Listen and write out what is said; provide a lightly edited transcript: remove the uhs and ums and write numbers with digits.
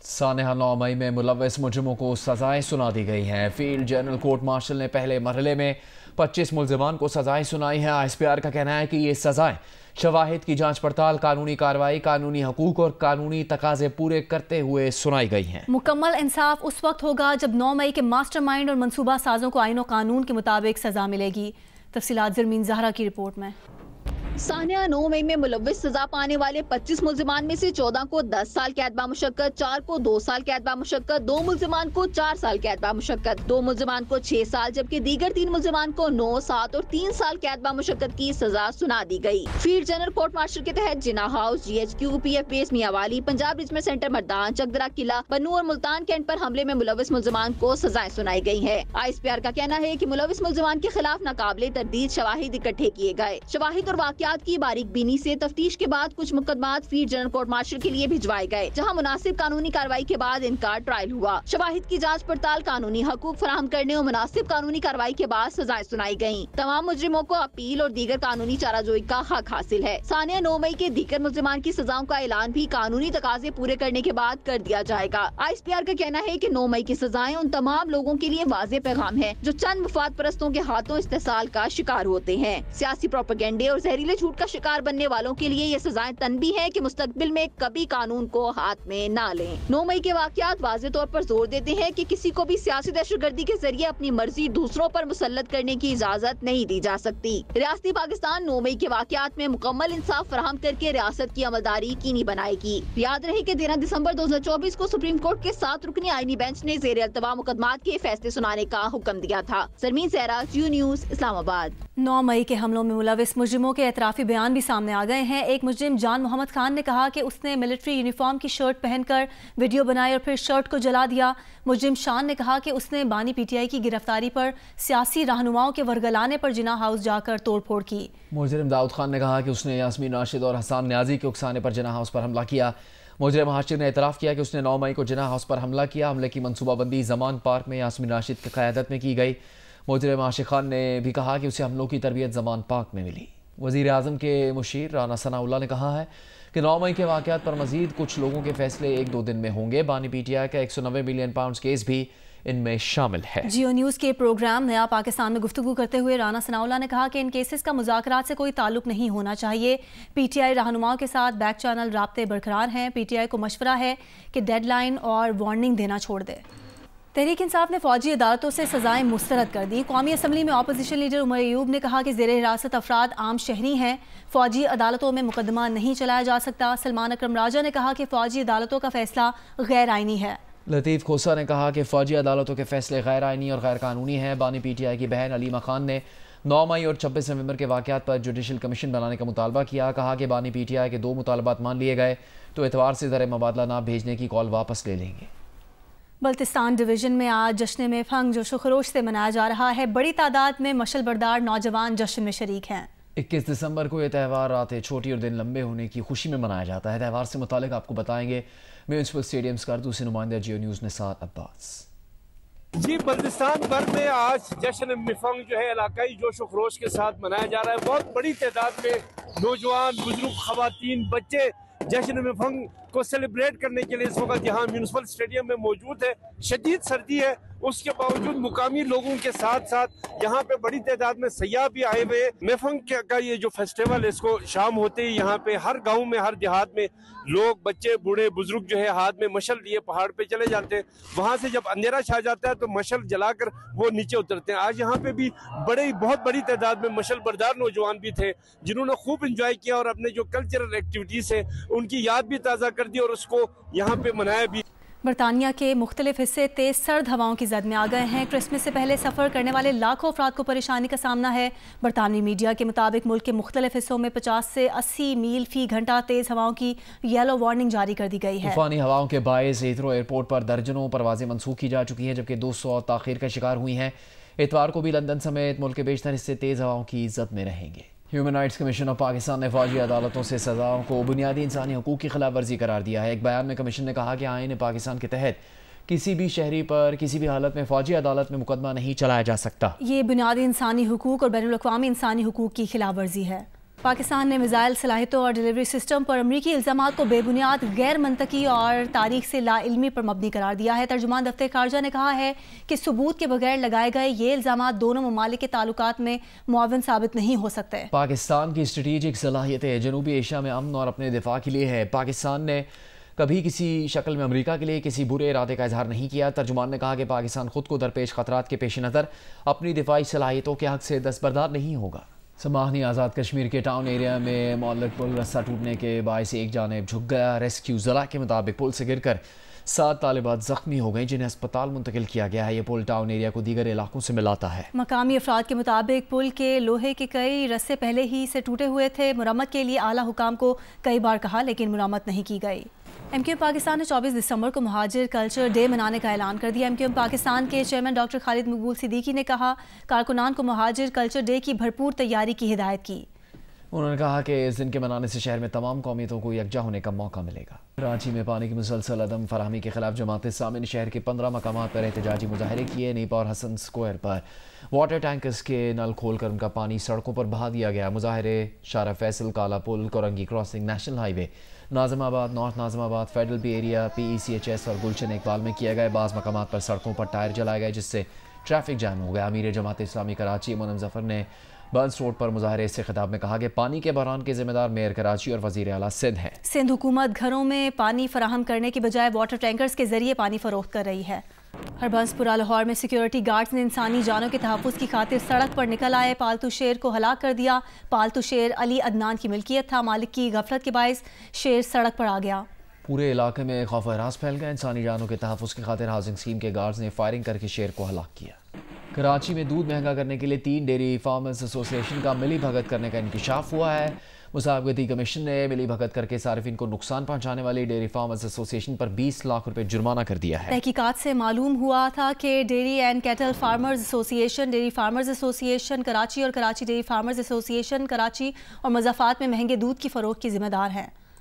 सानहा 9 मई में मुलव्वस मुजरिमों को सजाएं सुना दी गई हैं। फील्ड जनरल कोर्ट मार्शल ने पहले मरहले में 25 मुल्जिमान को सजाएं सुनाई हैं। ISPR का कहना है कि ये सजाएं शवाहिद की जांच पड़ताल, कानूनी कार्रवाई, कानूनी हकूक और कानूनी तकाजे पूरे करते हुए सुनाई गई हैं। मुकम्मल इंसाफ उस वक्त होगा जब 9 मई के मास्टरमाइंड और मंसूबा साजों को आईन और कानून के मुताबिक सजा मिलेगी। तफसीलात ज़रमीन ज़हरा की रिपोर्ट में। सानहा 9 मई में मुलव्वस सजा पाने वाले 25 मुल्जिमान में से 14 को 10 साल कैद बामुशक्कत, 4 को 2 साल कैद बामुशक्कत, 2 मुल्जिमान को 4 साल कैद बामुशक्कत, 2 मुल्जिमान को 6 साल जबकि दीगर 3 मुल्जिमान को 9, 7 और 3 साल कैद बामुशक्कत की सजा सुना दी गई। फील्ड जनरल कोर्ट मार्शल के तहत Jinnah house, GHQ, PF base Mianwali, Punjab regiment centre Mardan, Chakdara किला, बन्नू और मुल्तान कैंट पर हमले में मुलव्वस मुल्जिमान को सजाएं सुनाई गई है। ISPR का कहना है कि मुलव्वस मुल्जिमान के खिलाफ नाकाबिले तरदीद शवाहिद इकट्ठे किए गए। शवाहिद और वाकयात की बारीक बीनी से तफ्तीश के बाद कुछ मुकदमात फील्ड जनरल कोर्ट मार्शल के लिए भिजवाए गए, जहां मुनासिब कानूनी कार्रवाई के बाद इनका ट्रायल हुआ। शवाहिद की जांच पड़ताल, कानूनी हकूक फराहम करने और मुनासिब कानूनी कार्रवाई के बाद सजाएं सुनाई गयी। तमाम मुजरिमों को अपील और दीगर कानूनी चाराजोई का हक हासिल है। सानहा 9 मई के दीगर मुल्जिमान की सजाओं का ऐलान भी कानूनी तकाजे पूरे करने के बाद कर दिया जाएगा। ISPR का कहना है कि 9 मई की सजाएं उन तमाम लोगों के लिए वाज़ेह पैगाम है जो चंद मुफाद परस्तों के हाथों इस्तेसाल का शिकार होते हैं। सियासी प्रोपेगेंडे और जहरीले झूठ का शिकार बनने वालों के लिए ये सजाएं तनबीह है कि मुस्तकबिल में कभी कानून को हाथ में ना लें। 9 मई के वाकयात वाज़ेह तौर पर जोर देते हैं कि किसी को भी सियासी दहशतगर्दी के जरिए अपनी मर्जी दूसरों पर मुसल्लत करने की इजाजत नहीं दी जा सकती। रियासती पाकिस्तान 9 मई के वाकयात में मुकम्मल इंसाफ फराहम करके रियासत की अमलदारी कीनी बनाएगी। याद रहे कि 13 दिसंबर 2024 को सुप्रीम कोर्ट के 7 रुकनी आईनी बेंच ने ज़ेर अल्तवा मुकदमात के फैसले सुनाने का हुक्म दिया था। ज़रमीन ज़हरा, जियो न्यूज़, इस्लामाबाद। 9 मई के हमलों में मुलव्वस मुजरिमों के एतराफी बयान भी सामने आ गए हैं। एक मुजरिम जान मोहम्मद खान ने कहा कि उसने मिलिट्री यूनिफॉर्म की शर्ट पहनकर वीडियो बनाई और फिर शर्ट को जला दिया। मुजरिम शान ने कहा कि उसने बानी PTI की गिरफ्तारी पर सियासी रहनुमाओं के वरगलाने पर जिन्ना हाउस जाकर तोड़फोड़ की। मुजरिम दाऊद खान ने कहा कि उसने यास्मीन राशिद और हसन न्याजी के उकसाने पर जिन्ना हाउस पर हमला किया। मुजरिम हाशिर ने इतराफ़ किया कि उसने 9 मई को जिन्ना हाउस पर हमला किया। हमले की मनसूबाबंदी जमान पार्क में यास्मीन राशिद की क़यादत में की गई। मुजरिम आशिक खान ने भी कहा कि उसे हमलों की तरबियत जमान पार्क में मिली। वज़ीर आज़म के मुशीर राना सनाउल्लाह ने कहा है कि 9 मई के वाक़यात पर मज़ीद कुछ लोगों के फैसले 1-2 दिन में होंगे। बानी PTI का 190 मिलियन पाउंड केस भी इनमें शामिल है। जियो न्यूज़ के प्रोग्राम नया पाकिस्तान में गुफ्तगू करते हुए राना सनाउल्लाह ने कहा कि इन केसेस का मुज़ाकरात से कोई ताल्लुक नहीं होना चाहिए। PTI रहनुमाओं के साथ बैक चैनल राब्ते बरकरार हैं। PTI को मशवरा है कि डेडलाइन और वार्निंग देना छोड़ दे। तहरीक इंसाफ ने फौजी अदालतों से सजाएं मुस्तरद कर दी। कौमी असम्बली में अपोजिशन लीडर उमर अयूब ने कहा कि ज़ेर हिरासत अफराद आम शहरी हैं, फौजी अदालतों में मुकदमा नहीं चलाया जा सकता। सलमान अकरम राजा ने कहा कि फौजी अदालतों का फैसला गैर आइनी है। लतीफ़ खोसा ने कहा कि फौजी अदालतों के फैसले गैर आइनी और गैर कानूनी हैं। बानी PTI की बहन अलीमा खान ने 9 मई और 26 नवंबर के वाक़यात पर जुडिशल कमीशन बनाने का मुतालबा किया। कहा कि बानी PTI के 2 मुतालबात मान लिए गए तो एतवार से ज़र मुबादला ना भेजने की कॉल वापस ले लेंगे। बल्तिस्तान डिवीज़न में आज जश्न में फंग जोशो खरोश से मनाया जा रहा है। बड़ी तादाद में मशल बरदार नौजवान जश्न में शरीक हैं। 21 दिसंबर को यह त्यौहार रातें छोटी और दिन लंबे होने की खुशी में मनाया जाता है। त्यौहार से मुतालिक आपको बताएंगे म्यूनिसिपल स्टेडियम स्कर्दू से नुमाइंदा जियो न्यूज़ निसार अब्बास। जी, बल्तिस्तान भर में आज जश्न मिफंग जो है इलाकाई जोशो खरोश के साथ मनाया जा रहा है। बहुत बड़ी तादाद में नौजवान, बुजुर्ग, खवातीन, बच्चे जश्न मिफंग को सेलिब्रेट करने के लिए इस वक्त यहाँ म्यूनिसिपल स्टेडियम में मौजूद है। शदीद सर्दी है, उसके बावजूद मुकामी लोगों के साथ साथ यहाँ पे बड़ी तादाद में सयाह भी आए हुए। मिफंग का ये जो फेस्टिवल है, इसको शाम होते ही यहाँ पे हर गांव में, हर देहात में लोग, बच्चे, बूढ़े, बुजुर्ग जो है हाथ में मशल लिए पहाड़ पे चले जाते हैं। वहाँ से जब अंधेरा छा जाता है तो मशल जलाकर वो नीचे उतरते हैं। आज यहाँ पे भी बहुत बड़ी तादाद में मशल बरदार नौजवान भी थे जिन्होंने खूब इंजॉय किया और अपने जो कल्चरल एक्टिविटीज़ है उनकी याद भी ताज़ा कर दी और उसको यहाँ पे मनाया भी। बरतानिया के मुख्तलिफ हिस्से तेज सर्द हवाओं की जद में आ गए हैं। क्रिसमस से पहले सफ़र करने वाले लाखों अफराद को परेशानी का सामना है। बरतानवी मीडिया के मुताबिक मुल्क के मुख्तलिफ हिस्सों में 50 से 80 मील फी घंटा तेज हवाओं की येलो वार्निंग जारी कर दी गई है। तूफानी हवाओं के बायस हीथ्रो एयरपोर्ट पर दर्जनों परवाजें मनसूख की जा चुकी हैं, जबकि 200 ताखीर का शिकार हुई हैं। इतवार को भी लंदन समेत मुल्क के बेशतर हिस्से तेज हवाओं की जद में रहेंगे। Human rights commission of Pakistan ने फौजी अदालतों से सजाओं को बुनियादी इंसानी हकूक़ की खिलाफ वर्जी करार दिया है। एक बयान में कमीशन ने कहा कि आईन पाकिस्तान के तहत किसी भी शहरी पर किसी भी हालत में फौजी अदालत में मुकदमा नहीं चलाया जा सकता। ये बुनियादी इंसानी हकूक़ और बैनुल अक़वामी इंसानी हकूक़ की खिलाफ वर्जी है। पाकिस्तान ने मिसाइल सलाहियतों और डिलीवरी सिस्टम पर अमरीकी इल्ज़ामात को बेबुनियाद, गैर मंतकी और तारीख से लाइल्मी पर मबनी करार दिया है। तर्जुमान दफ्तर खारजा ने कहा है कि सबूत के बगैर लगाए गए ये इल्ज़ामात दोनों ममालिक के ताल्लुकात में मुआवन साबित नहीं हो सकते। पाकिस्तान की स्ट्रेटेजिक सलाहियतें जनूबी एशिया में अमन और अपने दिफा के लिए है। पाकिस्तान ने कभी किसी शक्ल में अमेरिका के लिए किसी बुरे इरादे का इजहार नहीं किया। तर्जुमान ने कहा कि पाकिस्तान खुद को दरपेश खतरात के पेश नज़र अपनी दिफाई सलाहियतों के हक से दस्तबरदार नहीं होगा। समाहनी आज़ाद कश्मीर के टाउन एरिया में मौलक पुल रास्ता टूटने के बायस एक जानिब झुक गया। रेस्क्यू ज़रा के मुताबिक पुल से गिरकर 7 तालिबात ज़ख्मी हो गई, जिन्हें अस्पताल मुंतकिल किया गया है। ये पुल टाउन एरिया को दीगर इलाकों से मिलाता है। मकामी अफराद के मुताबिक पुल के लोहे के कई रस्से पहले ही से टूटे हुए थे। मुरम्मत के लिए आला हुकाम को कई बार कहा, लेकिन मुरम्मत नहीं की गई। MQM पाकिस्तान ने 24 दिसंबर को मुहाजिर कल्चर डे मनाने का ऐलान कर दिया। MQM पाकिस्तान के चेयरमैन डॉक्टर खालिद मकबूल सिद्दीकी ने कहा, कारकुनान को मुहाजिर कल्चर डे की भरपूर तैयारी की हिदायत की। उन्होंने कहा कि इस दिन के मनाने से शहर में तमाम कौमियतों को यकजा होने का मौका मिलेगा। कराची में पानी की मुसलसल अदम फराहमी के खिलाफ जमात इस्लामी ने शहर के 15 मकामात पर एहतजाजी मुजाहरे किए। नीपा और हसन स्क्वायर पर वाटर टैंकर्स के नल खोलकर उनका पानी सड़कों पर बहा दिया गया। मुजाहरे Shahrah Faisal, Kala Pul, Korangi crossing, national highway, Nazimabad, north Nazimabad, federal P area, PECHS और गुलशन इकबाल में किए गए। बाज़ मकामात पर सड़कों पर टायर जलाए गए, जिससे ट्रैफिक जैम हो गया। अमीर जमात इस्लामी कराची मोनम जफर ने बर्न्स रोड पर मुजाहरे से खिताब में कहा कि पानी के बहरान के जिम्मेदार मेयर कराची और वज़ीर आला सिंध हैं। सिंध हुकूमत घरों में पानी फराहम करने की बजाय वाटर टैंकर्स के जरिए पानी फरोख्त कर रही है। हरबंसपुरा लाहौर में सिक्योरिटी गार्ड्स ने इंसानी जानों के तहफ़्फ़ुज़ की खातिर सड़क पर निकल आए पालतू शेर को हलाक कर दिया। पालतू शेर अली अदनान की मिल्कियत था। मालिक की गफलत के बायस शेर सड़क पर आ गया। पूरे इलाके में खौफ व हरास फैल गया। इंसानी जानों के तहफ़्फ़ुज़ की खातिर हाउसिंग स्कीम के गार्ड्स ने फायरिंग करके शेर को हलाक किया। कराची में दूध महंगा करने के लिए 3 डेयरी फार्मर्स एसोसिएशन का मिली भगत करने का इंकशाफ हुआ है। मुसावगती कमीशन ने मिली भगत करके सार्फिन को नुकसान पहुंचाने वाली डेयरी फार्मर्स एसोसिएशन पर 20 लाख रुपए जुर्माना कर दिया है। तहकीकात से मालूम हुआ था कि dairy and cattle farmers association, dairy farmers association Karachi और Karachi dairy farmers association Karachi और मज़ाफ़ात में महंगे दूध की फ़रोख्त की जिम्मेदार हैं।